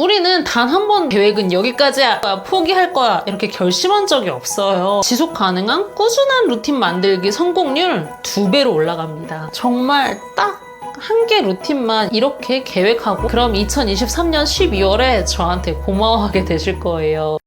우리는 단 한 번 계획은 여기까지야, 포기할 거야 이렇게 결심한 적이 없어요. 지속 가능한 꾸준한 루틴 만들기 성공률 2배로 올라갑니다. 정말 딱 한 개 루틴만 이렇게 계획하고 그럼 2023년 12월에 저한테 고마워하게 되실 거예요.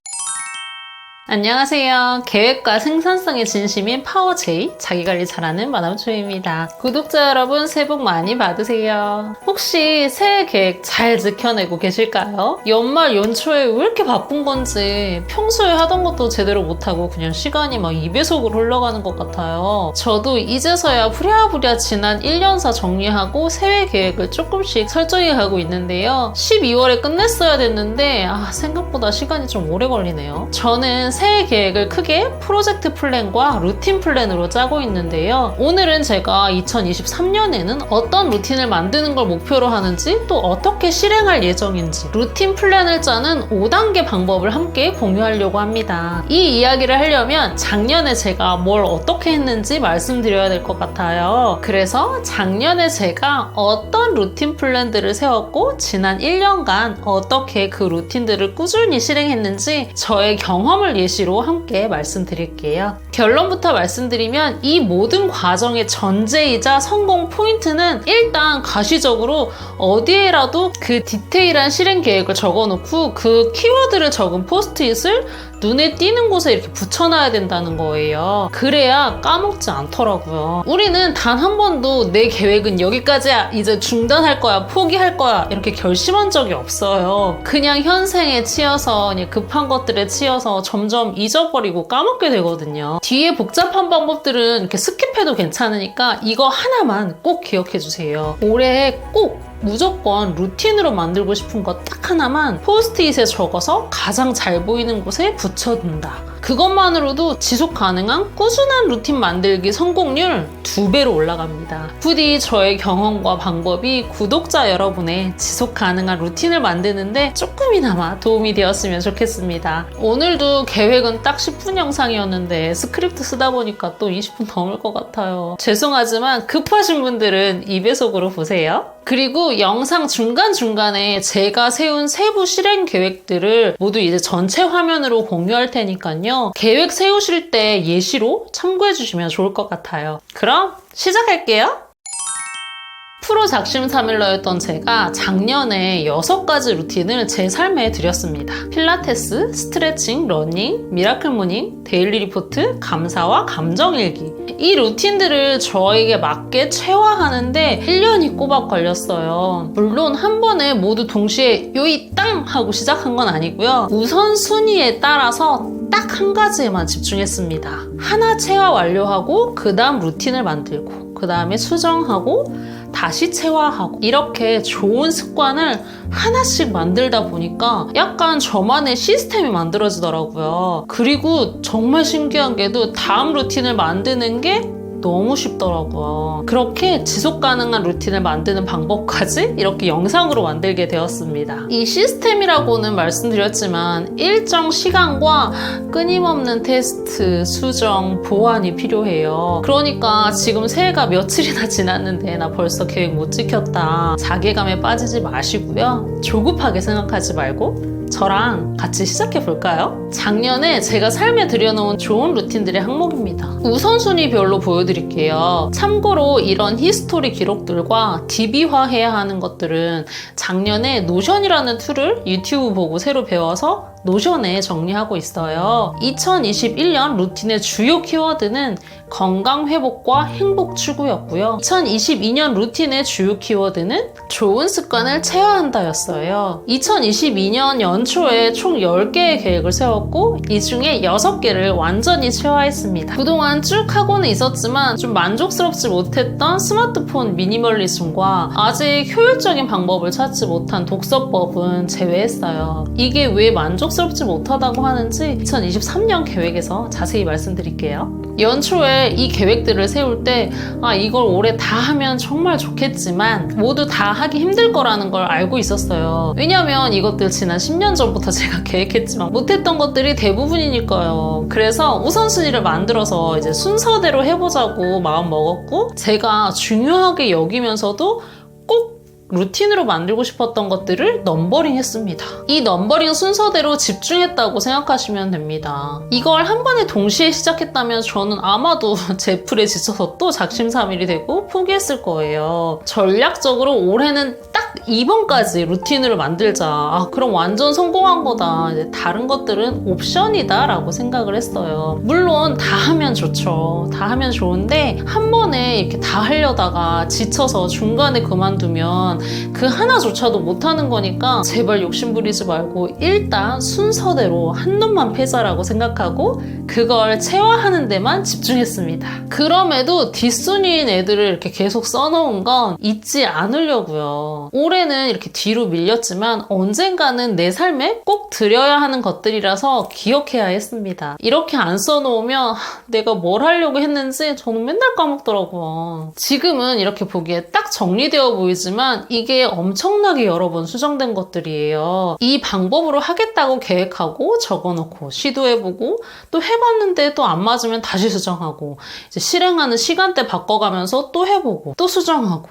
안녕하세요. 계획과 생산성에 진심인 파워제이, 자기관리 잘하는 마담초입니다. 구독자 여러분, 새해 복 많이 받으세요. 혹시 새해 계획 잘 지켜내고 계실까요? 연말 연초에 왜 이렇게 바쁜 건지 평소에 하던 것도 제대로 못하고 그냥 시간이 막 2배속으로 흘러가는 것 같아요. 저도 이제서야 부랴부랴 지난 1년사 정리하고 새해 계획을 조금씩 설정해 가고 있는데요. 12월에 끝냈어야 됐는데 생각보다 시간이 좀 오래 걸리네요. 저는 새해 계획을 크게 프로젝트 플랜과 루틴 플랜으로 짜고 있는데요. 오늘은 제가 2023년에는 어떤 루틴을 만드는 걸 목표로 하는지 또 어떻게 실행할 예정인지 루틴 플랜을 짜는 5단계 방법을 함께 공유하려고 합니다. 이 이야기를 하려면 작년에 제가 뭘 어떻게 했는지 말씀드려야 될 것 같아요. 그래서 작년에 제가 어떤 루틴 플랜들을 세웠고 지난 1년간 어떻게 그 루틴들을 꾸준히 실행했는지 저의 경험을 예시로 함께 말씀드릴게요. 결론부터 말씀드리면 이 모든 과정의 전제이자 성공 포인트는 일단 가시적으로 어디에라도 그 디테일한 실행 계획을 적어놓고 그 키워드를 적은 포스트잇을 눈에 띄는 곳에 이렇게 붙여놔야 된다는 거예요. 그래야 까먹지 않더라고요. 우리는 단 한 번도 내 계획은 여기까지야, 이제 중단할 거야, 포기할 거야 이렇게 결심한 적이 없어요. 그냥 현생에 치여서 그냥 급한 것들에 치여서 점점 잊어버리고 까먹게 되거든요. 뒤에 복잡한 방법들은 이렇게 스킵해도 괜찮으니까 이거 하나만 꼭 기억해 주세요. 올해 꼭 무조건 루틴으로 만들고 싶은 거 딱 하나만 포스트잇에 적어서 가장 잘 보이는 곳에 붙여둔다. 그것만으로도 지속 가능한 꾸준한 루틴 만들기 성공률 2배로 올라갑니다. 부디 저의 경험과 방법이 구독자 여러분의 지속 가능한 루틴을 만드는데 조금이나마 도움이 되었으면 좋겠습니다. 오늘도 계획은 딱 10분 영상이었는데 스크립트 쓰다 보니까 또 20분 넘을 것 같아요. 죄송하지만 급하신 분들은 2배속으로 보세요. 그리고 영상 중간중간에 제가 세운 세부 실행 계획들을 모두 이제 전체 화면으로 공유할 테니까요. 계획 세우실 때 예시로 참고해 주시면 좋을 것 같아요. 그럼 시작할게요. 프로 작심삼일러였던 제가 작년에 6가지 루틴을 제 삶에 들였습니다. 필라테스, 스트레칭, 러닝, 미라클 모닝, 데일리 리포트, 감사와 감정일기. 이 루틴들을 저에게 맞게 체화하는데 1년이 꼬박 걸렸어요. 물론 한 번에 모두 동시에 요이 땅! 하고 시작한 건 아니고요. 우선순위에 따라서 딱 한 가지에만 집중했습니다. 하나 체화 완료하고 그 다음 루틴을 만들고 그 다음에 수정하고 다시 체화하고 이렇게 좋은 습관을 하나씩 만들다 보니까 약간 저만의 시스템이 만들어지더라고요. 그리고 정말 신기한 게도 다음 루틴을 만드는 게 너무 쉽더라고요. 그렇게 지속 가능한 루틴을 만드는 방법까지 이렇게 영상으로 만들게 되었습니다. 이 시스템이라고는 말씀드렸지만 일정 시간과 끊임없는 테스트, 수정, 보완이 필요해요. 그러니까 지금 새해가 며칠이나 지났는데 나 벌써 계획 못 지켰다. 자괴감에 빠지지 마시고요. 조급하게 생각하지 말고 저랑 같이 시작해볼까요? 작년에 제가 삶에 들여놓은 좋은 루틴들의 항목입니다. 우선순위별로 보여드릴게요. 참고로 이런 히스토리 기록들과 DB화해야 하는 것들은 작년에 노션이라는 툴을 유튜브 보고 새로 배워서 노션에 정리하고 있어요. 2021년 루틴의 주요 키워드는 건강 회복과 행복 추구였고요. 2022년 루틴의 주요 키워드는 좋은 습관을 체화한다였어요. 2022년 연초에 총 10개의 계획을 세웠고 이 중에 6개를 완전히 체화했습니다. 그동안 쭉 하고는 있었지만 좀 만족스럽지 못했던 스마트폰 미니멀리즘과 아직 효율적인 방법을 찾지 못한 독서법은 제외했어요. 이게 왜 만족스럽지 못하다고 하는지 2023년 계획에서 자세히 말씀드릴게요. 연초에 이 계획들을 세울 때 이걸 올해 다 하면 정말 좋겠지만 모두 다 하기 힘들 거라는 걸 알고 있었어요. 왜냐면 이것들 지난 10년 전부터 제가 계획했지만 못했던 것들이 대부분이니까요. 그래서 우선순위를 만들어서 이제 순서대로 해보자고 마음 먹었고 제가 중요하게 여기면서도 꼭 루틴으로 만들고 싶었던 것들을 넘버링 했습니다. 이 넘버링 순서대로 집중했다고 생각하시면 됩니다. 이걸 한 번에 동시에 시작했다면 저는 아마도 제 풀에 지쳐서 또 작심삼일이 되고 포기했을 거예요. 전략적으로 올해는 딱 2번까지 루틴으로 만들자. 그럼 완전 성공한 거다. 이제 다른 것들은 옵션이다 라고 생각을 했어요. 물론 다 하면 좋죠. 다 하면 좋은데 한 번에 이렇게 다 하려다가 지쳐서 중간에 그만두면 그 하나조차도 못하는 거니까 제발 욕심부리지 말고 일단 순서대로 한 놈만 패자라고 생각하고 그걸 체화하는 데만 집중했습니다. 그럼에도 뒷순위인 애들을 이렇게 계속 써놓은 건 잊지 않으려고요. 올해는 이렇게 뒤로 밀렸지만 언젠가는 내 삶에 꼭 들여야 하는 것들이라서 기억해야 했습니다. 이렇게 안 써놓으면 내가 뭘 하려고 했는지 저는 맨날 까먹더라고요. 지금은 이렇게 보기에 딱 정리되어 보이지만 이게 엄청나게 여러 번 수정된 것들이에요. 이 방법으로 하겠다고 계획하고 적어놓고 시도해보고 또 해봤는데 또 안 맞으면 다시 수정하고 이제 실행하는 시간대 바꿔가면서 또 해보고 또 수정하고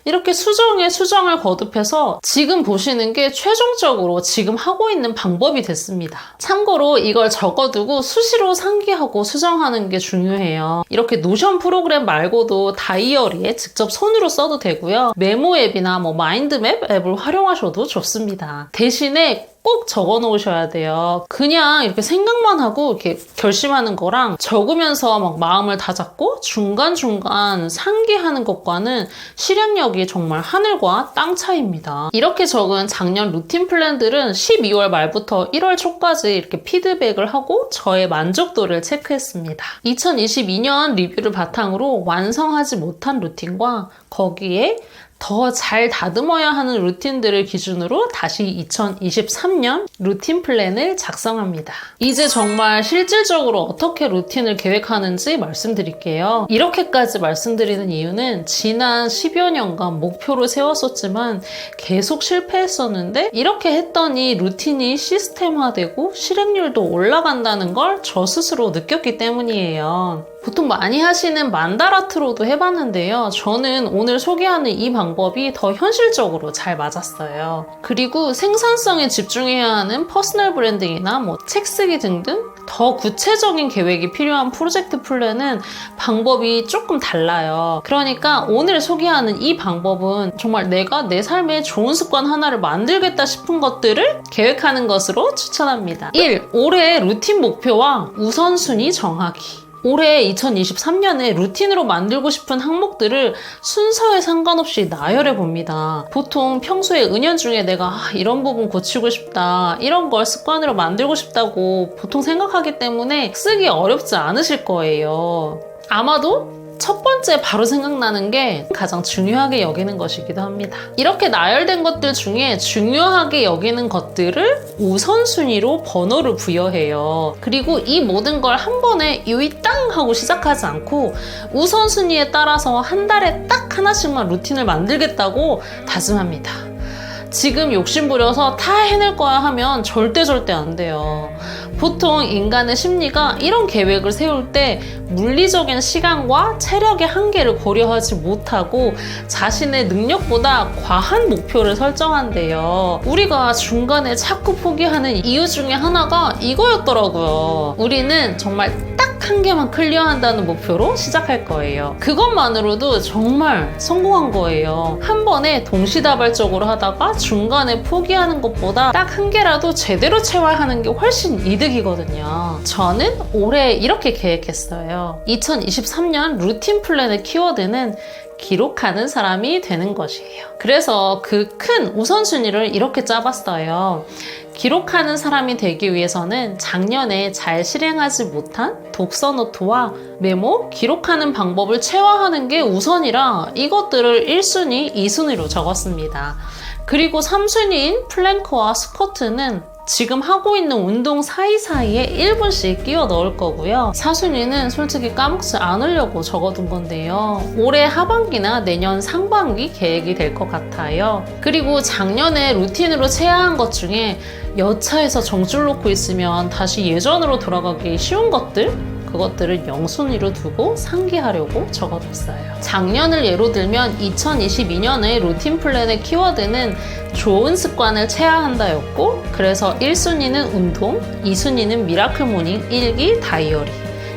이렇게 수정에 수정을 거듭해서 지금 보시는 게 최종적으로 지금 하고 있는 방법이 됐습니다. 참고로 이걸 적어두고 수시로 상기하고 수정하는 게 중요해요. 이렇게 노션 프로그램 말고도 다이어리에 직접 손으로 써도 되고요. 메모 앱이나 마인드맵 앱을 활용하셔도 좋습니다. 대신에 꼭 적어 놓으셔야 돼요. 그냥 이렇게 생각만 하고 이렇게 결심하는 거랑 적으면서 막 마음을 다잡고 중간중간 상기하는 것과는 실행력이 정말 하늘과 땅 차이입니다. 이렇게 적은 작년 루틴 플랜들은 12월 말부터 1월 초까지 이렇게 피드백을 하고 저의 만족도를 체크했습니다. 2022년 리뷰를 바탕으로 완성하지 못한 루틴과 거기에 더 잘 다듬어야 하는 루틴들을 기준으로 다시 2023년 루틴 플랜을 작성합니다. 이제 정말 실질적으로 어떻게 루틴을 계획하는지 말씀드릴게요. 이렇게까지 말씀드리는 이유는 지난 10여 년간 목표를 세웠었지만 계속 실패했었는데 이렇게 했더니 루틴이 시스템화되고 실행률도 올라간다는 걸 저 스스로 느꼈기 때문이에요. 보통 많이 하시는 만다라트로도 해봤는데요. 저는 오늘 소개하는 이 방법이 더 현실적으로 잘 맞았어요. 그리고 생산성에 집중해야 하는 퍼스널 브랜딩이나 책 쓰기 등등 더 구체적인 계획이 필요한 프로젝트 플랜은 방법이 조금 달라요. 그러니까 오늘 소개하는 이 방법은 정말 내가 내 삶에 좋은 습관 하나를 만들겠다 싶은 것들을 계획하는 것으로 추천합니다. 1. 올해 루틴 목표와 우선순위 정하기. 올해 2023년에 루틴으로 만들고 싶은 항목들을 순서에 상관없이 나열해 봅니다. 보통 평소에 은연중에 내가 이런 부분 고치고 싶다, 이런 걸 습관으로 만들고 싶다고 보통 생각하기 때문에 쓰기 어렵지 않으실 거예요. 아마도 첫 번째 바로 생각나는 게 가장 중요하게 여기는 것이기도 합니다. 이렇게 나열된 것들 중에 중요하게 여기는 것들을 우선순위로 번호를 부여해요. 그리고 이 모든 걸 한 번에 요이 땅 하고 시작하지 않고 우선순위에 따라서 한 달에 딱 하나씩만 루틴을 만들겠다고 다짐합니다. 지금 욕심부려서 다 해낼 거야 하면 절대 안 돼요. 보통 인간의 심리가 이런 계획을 세울 때 물리적인 시간과 체력의 한계를 고려하지 못하고 자신의 능력보다 과한 목표를 설정한대요. 우리가 중간에 자꾸 포기하는 이유 중에 하나가 이거였더라고요. 우리는 정말 딱 한 개만 클리어한다는 목표로 시작할 거예요. 그것만으로도 정말 성공한 거예요. 한 번에 동시다발적으로 하다가 중간에 포기하는 것보다 딱 한 개라도 제대로 채워하는 게 훨씬 이득이거든요. 저는 올해 이렇게 계획했어요. 2023년 루틴 플랜의 키워드는 기록하는 사람이 되는 것이에요. 그래서 그 큰 우선순위를 이렇게 짜봤어요. 기록하는 사람이 되기 위해서는 작년에 잘 실행하지 못한 독서 노트와 메모, 기록하는 방법을 체화하는 게 우선이라 이것들을 1순위, 2순위로 적었습니다. 그리고 3순위인 플랭크와 스쿼트는 지금 하고 있는 운동 사이사이에 1분씩 끼워 넣을 거고요. 4순위는 솔직히 까먹지 않으려고 적어둔 건데요. 올해 하반기나 내년 상반기 계획이 될 것 같아요. 그리고 작년에 루틴으로 체화한 것 중에 여차해서 정줄 놓고 있으면 다시 예전으로 돌아가기 쉬운 것들? 그것들을 0순위로 두고 상기하려고 적어뒀어요. 작년을 예로 들면 2022년의 루틴 플랜의 키워드는 좋은 습관을 체화한다였고, 그래서 1순위는 운동, 2순위는 미라클 모닝, 일기, 다이어리,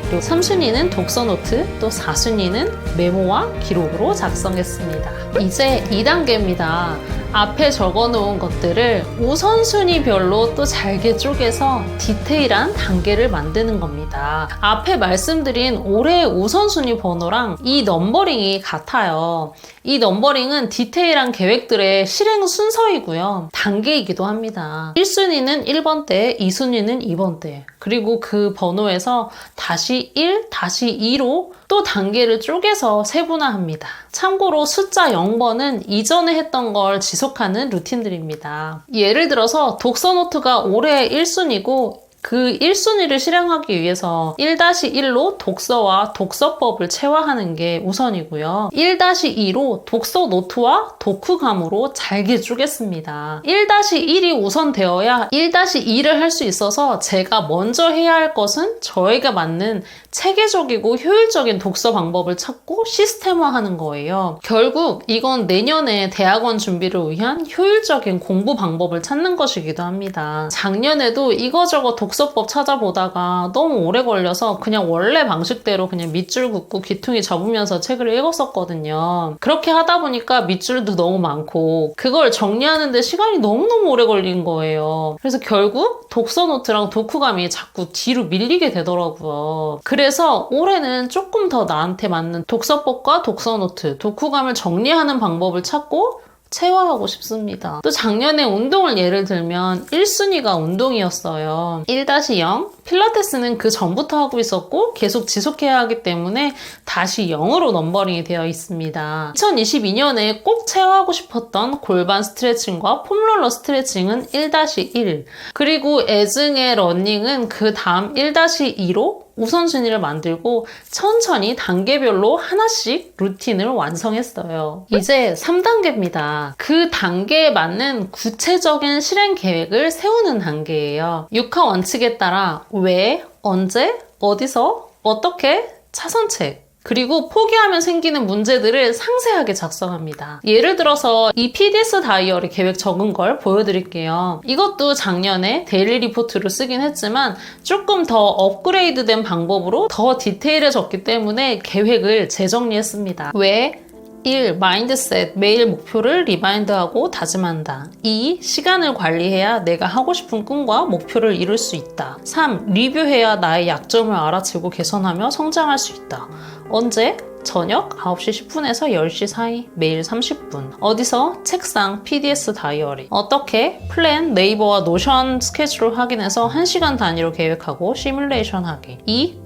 그리고 3순위는 독서 노트, 또 4순위는 메모와 기록으로 작성했습니다. 이제 2단계입니다. 앞에 적어놓은 것들을 우선순위별로 또 잘게 쪼개서 디테일한 단계를 만드는 겁니다. 앞에 말씀드린 올해의 우선순위 번호랑 이 넘버링이 같아요. 이 넘버링은 디테일한 계획들의 실행 순서이고요. 단계이기도 합니다. 1순위는 1번대, 2순위는 2번대, 그리고 그 번호에서 다시 1, 다시 2로 또 단계를 쪼개서 세분화합니다. 참고로 숫자 0번은 이전에 했던 걸 지속하는 루틴들입니다. 예를 들어서 독서 노트가 올해의 1순위고 그 1순위를 실행하기 위해서 1-1로 독서와 독서법을 체화하는 게 우선이고요. 1-2로 독서 노트와 독후감으로 잘게 쪼갰습니다. 1-1이 우선되어야 1-2를 할 수 있어서 제가 먼저 해야 할 것은 저에게 맞는 체계적이고 효율적인 독서 방법을 찾고 시스템화하는 거예요. 결국 이건 내년에 대학원 준비를 위한 효율적인 공부 방법을 찾는 것이기도 합니다. 작년에도 이거저거 독서법 찾아보다가 너무 오래 걸려서 그냥 원래 방식대로 그냥 밑줄 긋고 귀퉁이 접으면서 책을 읽었었거든요. 그렇게 하다 보니까 밑줄도 너무 많고 그걸 정리하는데 시간이 너무너무 오래 걸린 거예요. 그래서 결국 독서 노트랑 독후감이 자꾸 뒤로 밀리게 되더라고요. 그래서 올해는 조금 더 나한테 맞는 독서법과 독서 노트, 독후감을 정리하는 방법을 찾고 체화하고 싶습니다. 또 작년에 운동을 예를 들면 1순위가 운동이었어요. 1-0, 필라테스는 그 전부터 하고 있었고 계속 지속해야 하기 때문에 다시 0으로 넘버링이 되어 있습니다. 2022년에 꼭 체화하고 싶었던 골반 스트레칭과 폼롤러 스트레칭은 1-1, 그리고 애증의 러닝은 그 다음 1-2로 우선순위를 만들고 천천히 단계별로 하나씩 루틴을 완성했어요. 이제 3단계입니다. 그 단계에 맞는 구체적인 실행 계획을 세우는 단계예요. 6화 원칙에 따라 왜, 언제, 어디서, 어떻게, 차선책, 그리고 포기하면 생기는 문제들을 상세하게 작성합니다. 예를 들어서 이 PDS 다이어리 계획 적은 걸 보여드릴게요. 이것도 작년에 데일리 리포트로 쓰긴 했지만 조금 더 업그레이드된 방법으로 더 디테일해졌기 때문에 계획을 재정리했습니다. 왜? 1. 마인드셋, 매일 목표를 리마인드하고 다짐한다. 2. 시간을 관리해야 내가 하고 싶은 꿈과 목표를 이룰 수 있다. 3. 리뷰해야 나의 약점을 알아채고 개선하며 성장할 수 있다. 언제? 저녁 9시 10분에서 10시 사이, 매일 30분. 어디서? 책상, PDS 다이어리. 어떻게? 플랜, 네이버와 노션 스케줄 확인해서 1시간 단위로 계획하고 시뮬레이션 하기. 2.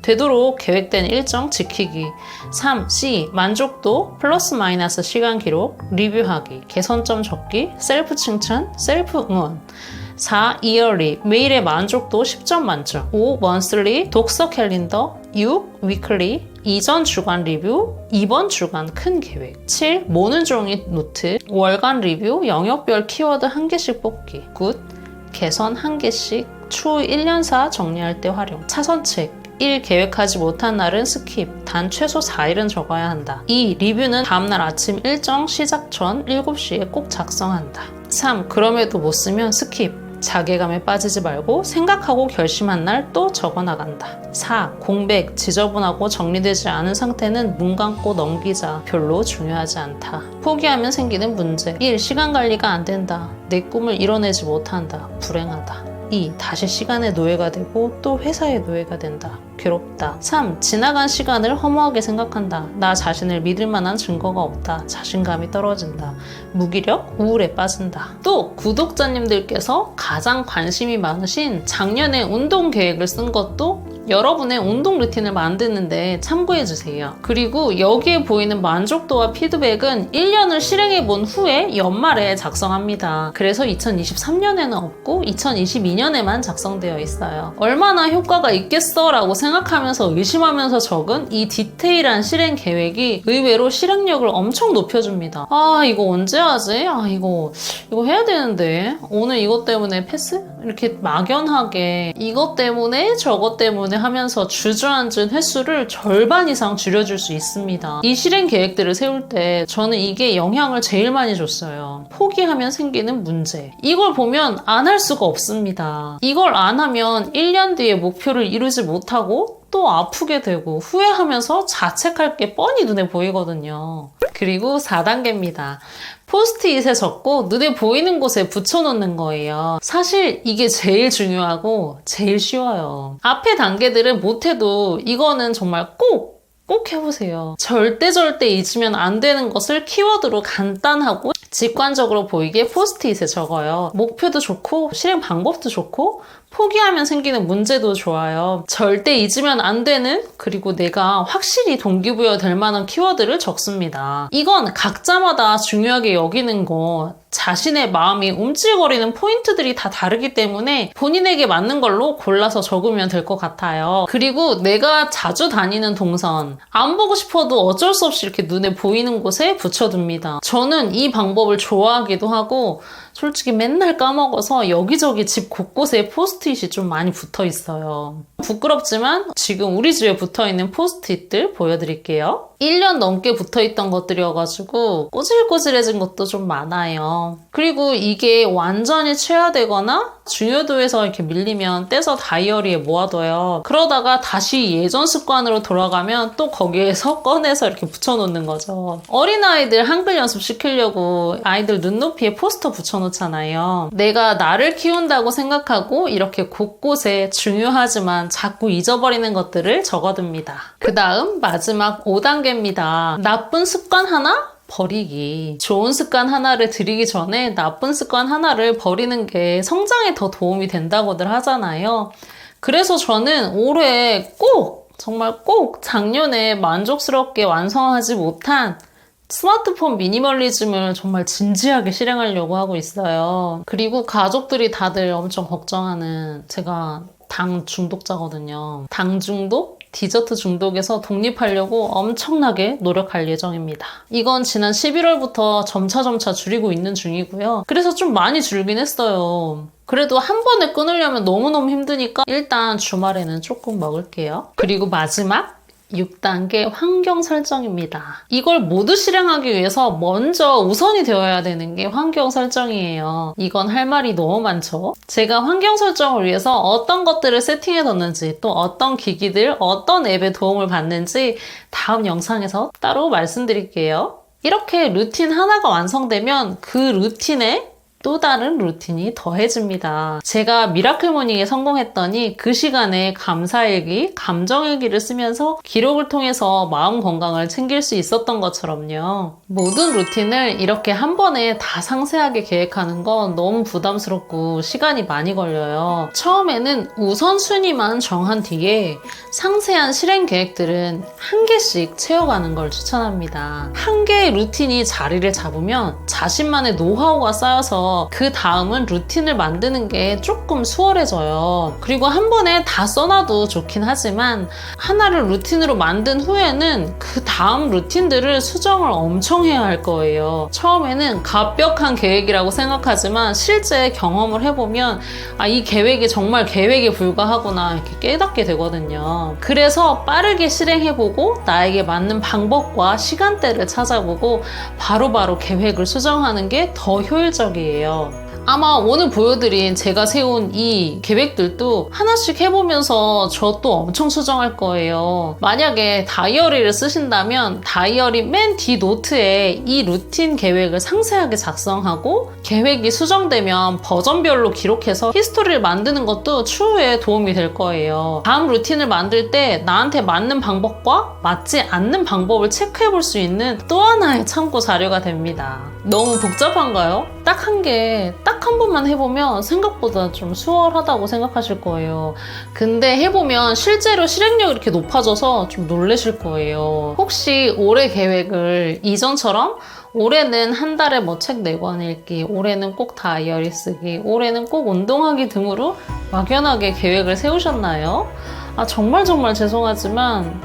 되도록 계획된 일정 지키기. 3. C. 만족도, 플러스 마이너스 시간 기록, 리뷰하기, 개선점 적기, 셀프 칭찬, 셀프 응원. 4. 이어리, 매일의 만족도 10점 만점. 5. monthly, 독서 캘린더. 6. weekly, 이전 주간 리뷰, 이번 주간 큰 계획. 7. 모는 종이 노트, 월간 리뷰, 영역별 키워드 1개씩 뽑기. 9. 개선 1개씩, 추후 1년사 정리할 때 활용. 차선책, 1. 계획하지 못한 날은 스킵, 단 최소 4일은 적어야 한다. 2. 리뷰는 다음날 아침 일정 시작 전 7시에 꼭 작성한다. 3. 그럼에도 못 쓰면 스킵, 자괴감에 빠지지 말고 생각하고 결심한 날 또 적어나간다. 4. 공백, 지저분하고 정리되지 않은 상태는 눈 감고 넘기자. 별로 중요하지 않다. 포기하면 생기는 문제. 1. 시간 관리가 안 된다. 내 꿈을 이뤄내지 못한다. 불행하다. 2. 다시 시간의 노예가 되고 또 회사의 노예가 된다. 괴롭다. 3. 지나간 시간을 허무하게 생각한다. 나 자신을 믿을 만한 증거가 없다. 자신감이 떨어진다. 무기력, 우울에 빠진다. 또 구독자님들께서 가장 관심이 많으신 작년에 운동 계획을 쓴 것도 여러분의 운동 루틴을 만드는데 참고해주세요. 그리고 여기에 보이는 만족도와 피드백은 1년을 실행해본 후에 연말에 작성합니다. 그래서 2023년에는 없고 2022년에만 작성되어 있어요. 얼마나 효과가 있겠어 라고 생각하면서 의심하면서 적은 이 디테일한 실행 계획이 의외로 실행력을 엄청 높여줍니다. 아, 이거 언제 하지? 아, 이거 해야 되는데 오늘 이것 때문에 패스? 이렇게 막연하게 이것 때문에 저것 때문에 하면서 주저앉은 횟수를 절반 이상 줄여줄 수 있습니다. 이 실행 계획들을 세울 때 저는 이게 영향을 제일 많이 줬어요. 포기하면 생기는 문제. 이걸 보면 안 할 수가 없습니다. 이걸 안 하면 1년 뒤에 목표를 이루지 못하고 또 아프게 되고 후회하면서 자책할 게 뻔히 눈에 보이거든요. 그리고 4단계입니다. 포스트잇에 적고 눈에 보이는 곳에 붙여놓는 거예요. 사실 이게 제일 중요하고 제일 쉬워요. 앞에 단계들은 못해도 이거는 정말 꼭 해보세요. 절대 잊으면 안 되는 것을 키워드로 간단하고 직관적으로 보이게 포스트잇에 적어요. 목표도 좋고 실행 방법도 좋고 포기하면 생기는 문제도 좋아요. 절대 잊으면 안 되는, 그리고 내가 확실히 동기부여 될 만한 키워드를 적습니다. 이건 각자마다 중요하게 여기는 거, 자신의 마음이 움찔거리는 포인트들이 다 다르기 때문에 본인에게 맞는 걸로 골라서 적으면 될 것 같아요. 그리고 내가 자주 다니는 동선, 안 보고 싶어도 어쩔 수 없이 이렇게 눈에 보이는 곳에 붙여둡니다. 저는 이 방법을 좋아하기도 하고 솔직히 맨날 까먹어서 여기저기 집 곳곳에 포스트잇이 좀 많이 붙어 있어요. 부끄럽지만 지금 우리 집에 붙어있는 포스트잇들 보여드릴게요. 1년 넘게 붙어있던 것들이어가지고 꼬질꼬질해진 것도 좀 많아요. 그리고 이게 완전히 최하되거나 중요도에서 이렇게 밀리면 떼서 다이어리에 모아둬요. 그러다가 다시 예전 습관으로 돌아가면 또 거기에서 꺼내서 이렇게 붙여놓는 거죠. 어린아이들 한글 연습 시키려고 아이들 눈높이에 포스터 붙여놓잖아요. 내가 나를 키운다고 생각하고 이렇게 곳곳에 중요하지만 자꾸 잊어버리는 것들을 적어둡니다. 그 다음 마지막 5단계입니다. 나쁜 습관 하나? 버리기. 좋은 습관 하나를 들이기 전에 나쁜 습관 하나를 버리는 게 성장에 더 도움이 된다고들 하잖아요. 그래서 저는 올해 정말 꼭 작년에 만족스럽게 완성하지 못한 스마트폰 미니멀리즘을 정말 진지하게 실행하려고 하고 있어요. 그리고 가족들이 다들 엄청 걱정하는, 제가 당 중독자거든요. 당 중독? 디저트 중독에서 독립하려고 엄청나게 노력할 예정입니다. 이건 지난 11월부터 점차 줄이고 있는 중이고요. 그래서 좀 많이 줄긴 했어요. 그래도 한 번에 끊으려면 너무너무 힘드니까 일단 주말에는 조금 먹을게요. 그리고 마지막 6단계 환경 설정입니다. 이걸 모두 실행하기 위해서 먼저 우선이 되어야 되는 게 환경 설정이에요. 이건 할 말이 너무 많죠. 제가 환경 설정을 위해서 어떤 것들을 세팅해 뒀는지, 또 어떤 기기들, 어떤 앱의 도움을 받는지 다음 영상에서 따로 말씀드릴게요. 이렇게 루틴 하나가 완성되면 그 루틴에 또 다른 루틴이 더해집니다. 제가 미라클 모닝에 성공했더니 그 시간에 감사일기, 감정일기를 쓰면서 기록을 통해서 마음 건강을 챙길 수 있었던 것처럼요. 모든 루틴을 이렇게 한 번에 다 상세하게 계획하는 건 너무 부담스럽고 시간이 많이 걸려요. 처음에는 우선순위만 정한 뒤에 상세한 실행 계획들은 한 개씩 채워가는 걸 추천합니다. 한 개의 루틴이 자리를 잡으면 자신만의 노하우가 쌓여서 그 다음은 루틴을 만드는 게 조금 수월해져요. 그리고 한 번에 다 써놔도 좋긴 하지만 하나를 루틴으로 만든 후에는 그 다음 루틴들을 수정을 엄청 해야 할 거예요. 처음에는 갑벽한 계획이라고 생각하지만 실제 경험을 해보면 이 계획이 정말 계획에 불과하구나 이렇게 깨닫게 되거든요. 그래서 빠르게 실행해보고 나에게 맞는 방법과 시간대를 찾아보고 바로바로 계획을 수정하는 게 더 효율적이에요. 아마 오늘 보여드린 제가 세운 이 계획들도 하나씩 해보면서 저 또 엄청 수정할 거예요. 만약에 다이어리를 쓰신다면 다이어리 맨 뒤 노트에 이 루틴 계획을 상세하게 작성하고 계획이 수정되면 버전별로 기록해서 히스토리를 만드는 것도 추후에 도움이 될 거예요. 다음 루틴을 만들 때 나한테 맞는 방법과 맞지 않는 방법을 체크해 볼 수 있는 또 하나의 참고 자료가 됩니다. 너무 복잡한가요? 딱 한 번만 해보면 생각보다 좀 수월하다고 생각하실 거예요. 근데 해보면 실제로 실행력이 이렇게 높아져서 좀 놀라실 거예요. 혹시 올해 계획을 이전처럼 올해는 한 달에 책 4권 읽기, 올해는 꼭 다이어리 쓰기, 올해는 꼭 운동하기 등으로 막연하게 계획을 세우셨나요? 정말 죄송하지만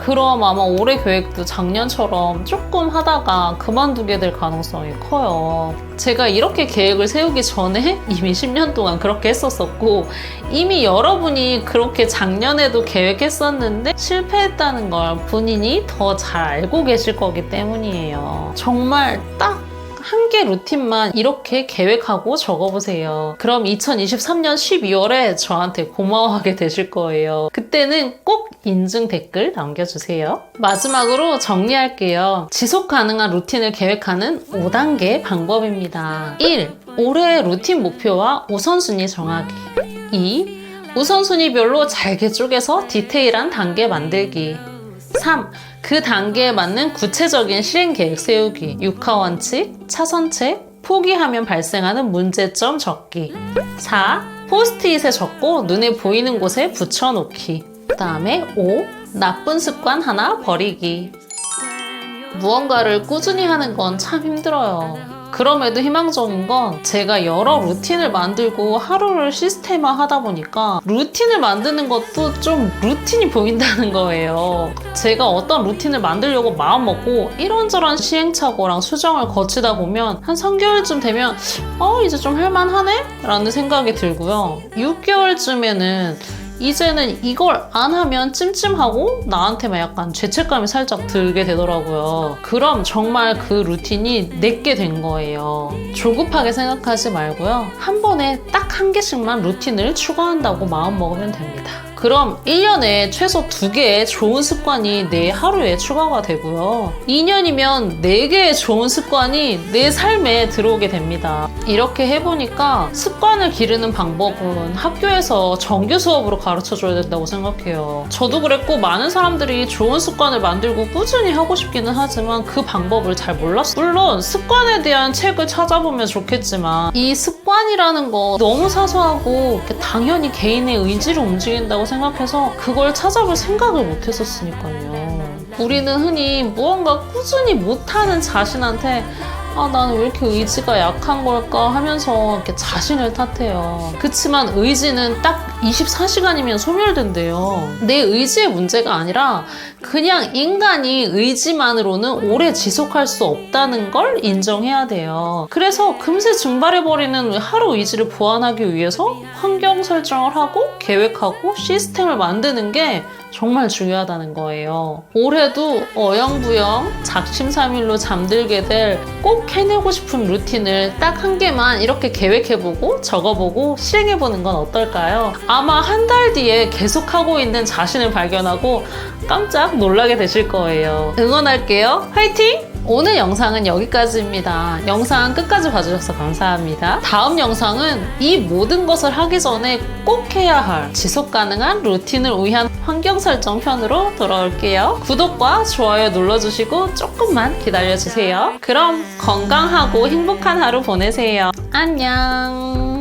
그럼 아마 올해 계획도 작년처럼 조금 하다가 그만두게 될 가능성이 커요. 제가 이렇게 계획을 세우기 전에 이미 10년 동안 그렇게 했었었고, 이미 여러분이 그렇게 작년에도 계획했었는데 실패했다는 걸 본인이 더 잘 알고 계실 거기 때문이에요. 정말 딱 한 개 루틴만 이렇게 계획하고 적어보세요. 그럼 2023년 12월에 저한테 고마워하게 되실 거예요. 그때는 꼭 인증 댓글 남겨주세요. 마지막으로 정리할게요. 지속 가능한 루틴을 계획하는 5단계 방법입니다. 1. 올해의 루틴 목표와 우선순위 정하기. 2. 우선순위별로 잘게 쪼개서 디테일한 단계 만들기. 3. 그 단계에 맞는 구체적인 실행 계획 세우기. 육하원칙, 차선책, 포기하면 발생하는 문제점 적기. 4. 포스트잇에 적고 눈에 보이는 곳에 붙여놓기. 그 다음에 5. 나쁜 습관 하나 버리기. 무언가를 꾸준히 하는 건 참 힘들어요. 그럼에도 희망적인 건 제가 여러 루틴을 만들고 하루를 시스템화 하다 보니까 루틴을 만드는 것도 좀 루틴이 보인다는 거예요. 제가 어떤 루틴을 만들려고 마음먹고 이런저런 시행착오랑 수정을 거치다 보면 한 3개월쯤 되면 이제 좀 할만하네? 라는 생각이 들고요. 6개월쯤에는 이제는 이걸 안 하면 찜찜하고 나한테만 약간 죄책감이 살짝 들게 되더라고요. 그럼 정말 그 루틴이 내게 된 거예요. 조급하게 생각하지 말고요. 한 번에 딱 한 개씩만 루틴을 추가한다고 마음먹으면 됩니다. 그럼 1년에 최소 2개의 좋은 습관이 내 하루에 추가가 되고요. 2년이면 4개의 좋은 습관이 내 삶에 들어오게 됩니다. 이렇게 해보니까 습관을 기르는 방법은 학교에서 정규 수업으로 가르쳐줘야 된다고 생각해요. 저도 그랬고 많은 사람들이 좋은 습관을 만들고 꾸준히 하고 싶기는 하지만 그 방법을 잘 몰랐어요. 물론 습관에 대한 책을 찾아보면 좋겠지만 이 습관이라는 거 너무 사소하고 당연히 개인의 의지로 움직인다고 생각해서 그걸 찾아볼 생각을 못 했었으니까요. 우리는 흔히 무언가 꾸준히 못하는 자신한테 나는 왜 이렇게 의지가 약한 걸까 하면서 이렇게 자신을 탓해요. 그치만 의지는 딱 24시간이면 소멸된대요. 내 의지의 문제가 아니라 그냥 인간이 의지만으로는 오래 지속할 수 없다는 걸 인정해야 돼요. 그래서 금세 증발해버리는 하루 의지를 보완하기 위해서 환경 설정을 하고 계획하고 시스템을 만드는 게 정말 중요하다는 거예요. 올해도 어영부영 작심삼일로 잠들게 될 꼭 해내고 싶은 루틴을 딱 한 개만 이렇게 계획해보고 적어보고 실행해보는 건 어떨까요? 아마 한 달 뒤에 계속하고 있는 자신을 발견하고 깜짝 놀라게 되실 거예요. 응원할게요. 화이팅! 오늘 영상은 여기까지입니다. 영상 끝까지 봐주셔서 감사합니다. 다음 영상은 이 모든 것을 하기 전에 꼭 해야 할 지속 가능한 루틴을 위한 환경 설정 편으로 돌아올게요. 구독과 좋아요 눌러주시고 조금만 기다려주세요. 그럼 건강하고 행복한 하루 보내세요. 안녕.